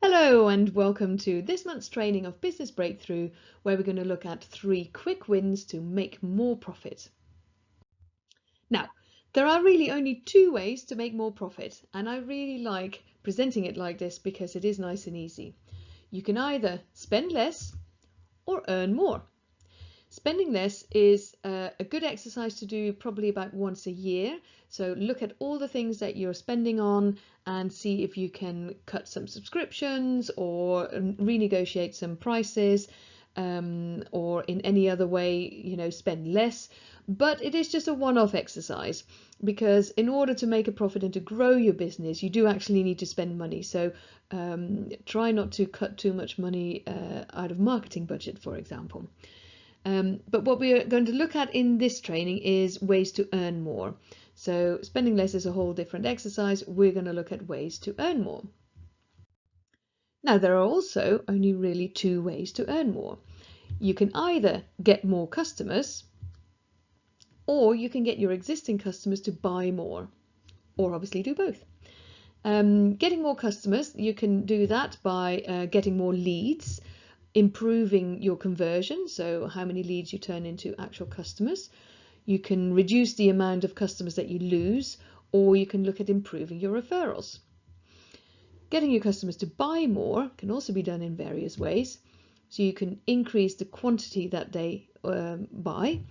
Hello and welcome to this month's training of Business Breakthrough, where we're going to look at 3 quick wins to make more profit. Now, there are really only 2 ways to make more profit, and I really like presenting it like this because it is nice and easy. You can either spend less or earn more. Spending less is a good exercise to do probably about once a year. So look at all the things that you're spending on and see if you can cut some subscriptions or renegotiate some prices, or in any other way, spend less. But it is just a one-off exercise, because in order to make a profit and to grow your business, you do actually need to spend money. So try not to cut too much money out of marketing budget, for example. But what we are going to look at in this training is ways to earn more. So spending less is a whole different exercise. We're going to look at ways to earn more. Now, there are also only really 2 ways to earn more. You can either get more customers, or you can get your existing customers to buy more, or obviously do both. Getting more customers, you can do that by getting more leads, improving your conversion, so how many leads you turn into actual customers. You can reduce the amount of customers that you lose, or you can look at improving your referrals. Getting your customers to buy more can also be done in various ways. So you can increase the quantity that they buy,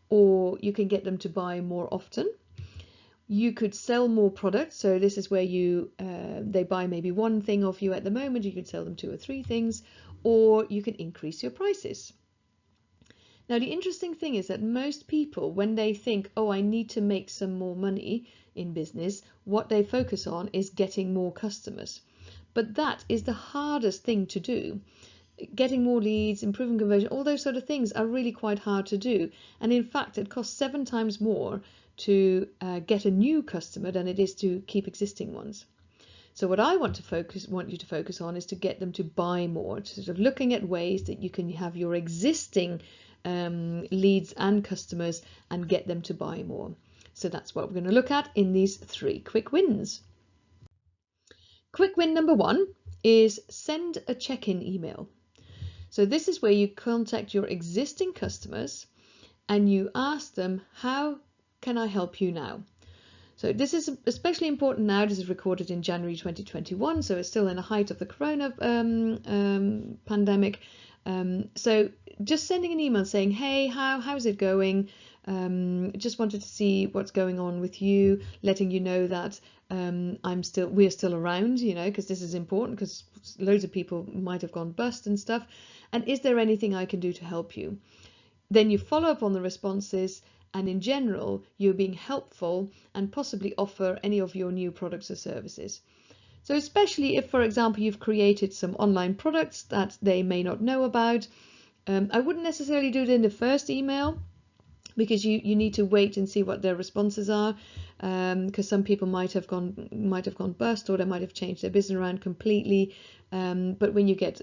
or you can get them to buy more often. You could sell more products. So this is where they buy maybe one thing off you at the moment. You could sell them 2 or 3 things, or you can increase your prices. Now, the interesting thing is that most people, when they think, oh, I need to make some more money in business, what they focus on is getting more customers. But that is the hardest thing to do. Getting more leads, improving conversion, all those sort of things are really quite hard to do. And in fact, it costs 7 times more to get a new customer than it is to keep existing ones. So what I want you to focus on is to get them to buy more, sort of looking at ways that you can have your existing leads and customers and get them to buy more. So that's what we're going to look at in these 3 quick wins. Quick win number 1 is send a check-in email. So this is where you contact your existing customers and you ask them, how can I help you now? So this is especially important now. This is recorded in January 2021, so it's still in the height of the corona pandemic. So just sending an email saying, hey, how's it going? Just wanted to see what's going on with you, letting you know that we're still around, because this is important, because loads of people might have gone bust and stuff. And is there anything I can do to help you? Then you follow up on the responses, and in general, you're being helpful and possibly offer any of your new products or services. So especially if, for example, you've created some online products that they may not know about, I wouldn't necessarily do it in the first email, because you need to wait and see what their responses are, because some people might have gone bust, or they might have changed their business around completely. But when you get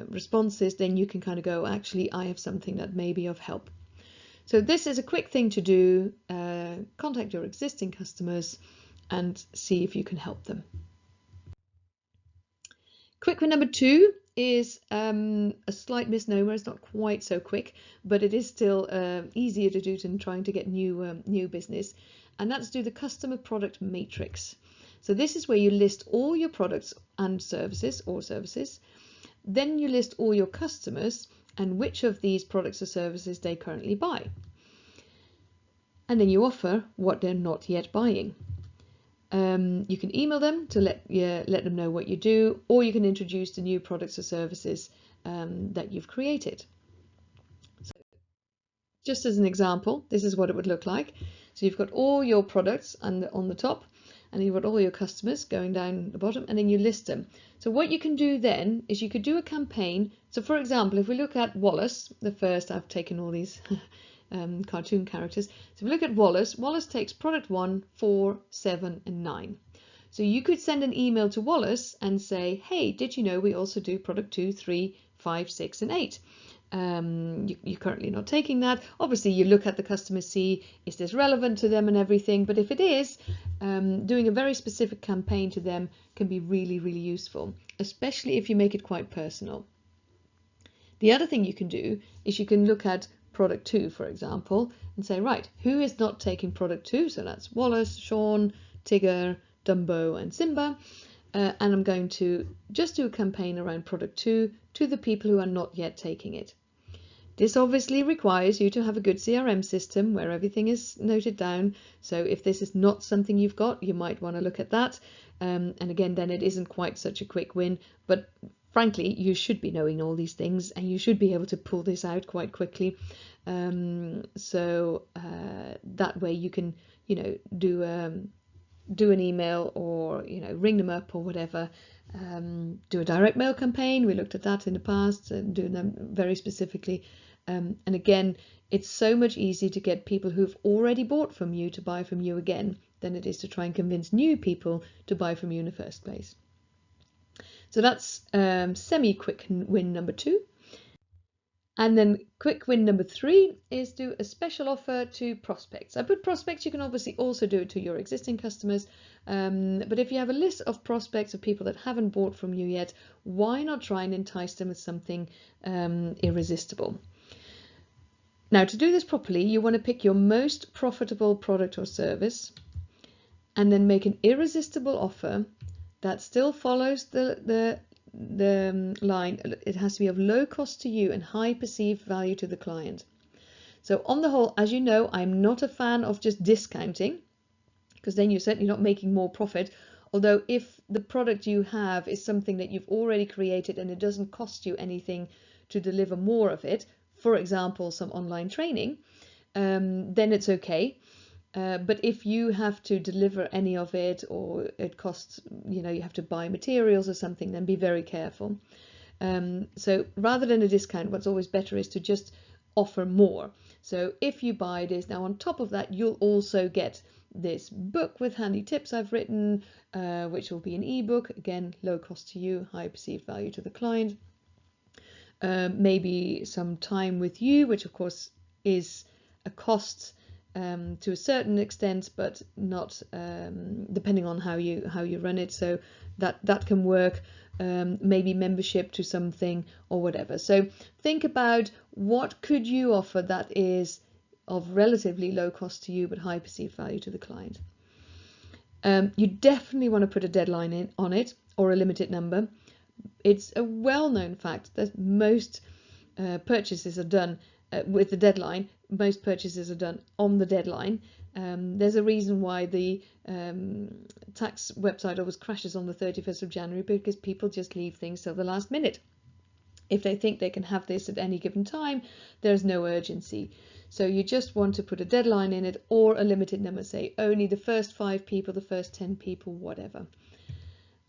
responses, then you can kind of go, actually, I have something that may be of help. So this is a quick thing to do. Contact your existing customers and see if you can help them. Quick win number 2 is a slight misnomer. It's not quite so quick, but it is still easier to do than trying to get new business. And that's do the customer product matrix. So this is where you list all your products and services, Then you list all your customers and which of these products or services they currently buy. And then you offer what they're not yet buying. You can email them to let them know what you do, or you can introduce the new products or services that you've created. So just as an example, this is what it would look like. So you've got all your products on the top, and you've got all your customers going down the bottom, and then you list them. So what you can do then is you could do a campaign. So for example, if we look at Wallace, I've taken all these cartoon characters. So if we look at Wallace takes product 1, 4, 7 and 9. So you could send an email to Wallace and say, hey, did you know we also do product 2, 3, 5, 6 and 8? you're currently not taking that. Obviously, you look at the customer, see is this relevant to them and everything. But if it is, doing a very specific campaign to them can be really, really useful, especially if you make it quite personal. The other thing you can do is you can look at product 2, for example, and say, right, who is not taking product 2? So that's Wallace, Sean, Tigger, Dumbo, and Simba. And I'm going to just do a campaign around product 2 to the people who are not yet taking it. This obviously requires you to have a good CRM system where everything is noted down. So if this is not something you've got, you might want to look at that. And again, then it isn't quite such a quick win, but frankly, you should be knowing all these things and you should be able to pull this out quite quickly. So that way you can, do an email or, ring them up or whatever. Do a direct mail campaign. We looked at that in the past, doing them very specifically. And again, it's so much easier to get people who've already bought from you to buy from you again than it is to try and convince new people to buy from you in the first place. So that's semi-quick win number 2. And then quick win number 3 is do a special offer to prospects. I put prospects, you can obviously also do it to your existing customers. But if you have a list of prospects of people that haven't bought from you yet, why not try and entice them with something irresistible? Now, to do this properly, you want to pick your most profitable product or service and then make an irresistible offer that still follows the line. It has to be of low cost to you and high perceived value to the client. So on the whole, as you know, I'm not a fan of just discounting, because then you're certainly not making more profit. Although if the product you have is something that you've already created and it doesn't cost you anything to deliver more of it, for example, some online training, then it's okay. But if you have to deliver any of it, or it costs, you have to buy materials or something, then be very careful. So rather than a discount, what's always better is to just offer more. So if you buy this, now on top of that, you'll also get this book with handy tips I've written, which will be an ebook. Again, low cost to you, high perceived value to the client. Maybe some time with you, which of course is a cost to a certain extent, but not depending on how you run it. So that can work. Maybe membership to something or whatever. So think about what could you offer that is of relatively low cost to you but high perceived value to the client. You definitely want to put a deadline on it, or a limited number. It's a well-known fact that most purchases are done with the deadline. Most purchases are done on the deadline. There's a reason why the tax website always crashes on the 31st of January, because people just leave things till the last minute. If they think they can have this at any given time, there's no urgency. So you just want to put a deadline in it, or a limited number, say only the first 5 people, the first 10 people, whatever.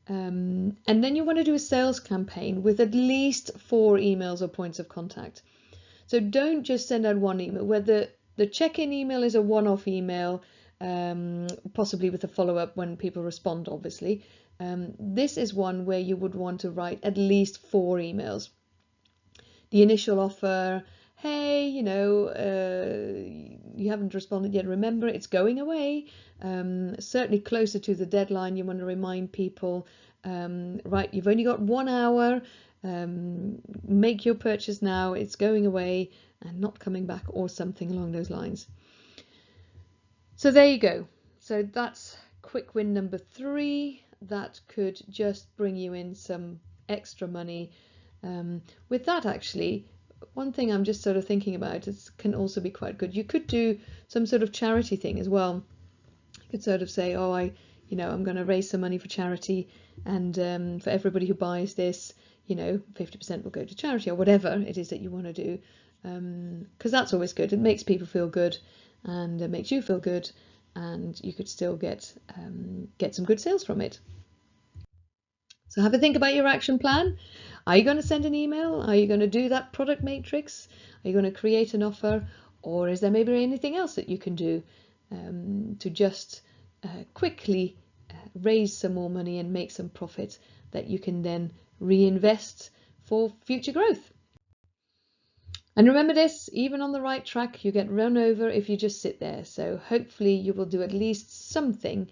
And then you want to do a sales campaign with at least 4 emails or points of contact. So don't just send out one email, where the check-in email is a one-off email, possibly with a follow-up when people respond, obviously. This is one where you would want to write at least 4 emails. The initial offer, hey, you haven't responded yet, remember it's going away. Certainly closer to the deadline, you want to remind people, right, you've only got 1 hour, make your purchase now, it's going away and not coming back, or something along those lines. So there you go. So that's quick win number 3. That could just bring you in some extra money. With that, actually, one thing I'm just sort of thinking about is can also be quite good. You could do some sort of charity thing as well. You could sort of say, oh, I'm going to raise some money for charity, and for everybody who buys this, 50% will go to charity, or whatever it is that you want to do, because that's always good. It makes people feel good, and it makes you feel good, and you could still get some good sales from it. So have a think about your action plan. Are you going to send an email? Are you going to do that product matrix? Are you going to create an offer? Or is there maybe anything else that you can do to just quickly raise some more money and make some profit that you can then reinvest for future growth? And remember this, even on the right track, you get run over if you just sit there. So hopefully you will do at least something,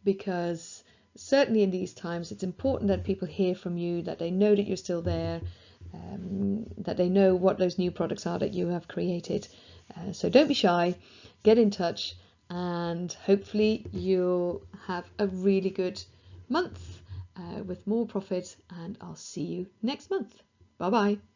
because certainly in these times, it's important that people hear from you, that they know that you're still there, that they know what those new products are that you have created. So don't be shy, get in touch, and hopefully you'll have a really good month with more profit, and I'll see you next month. Bye bye.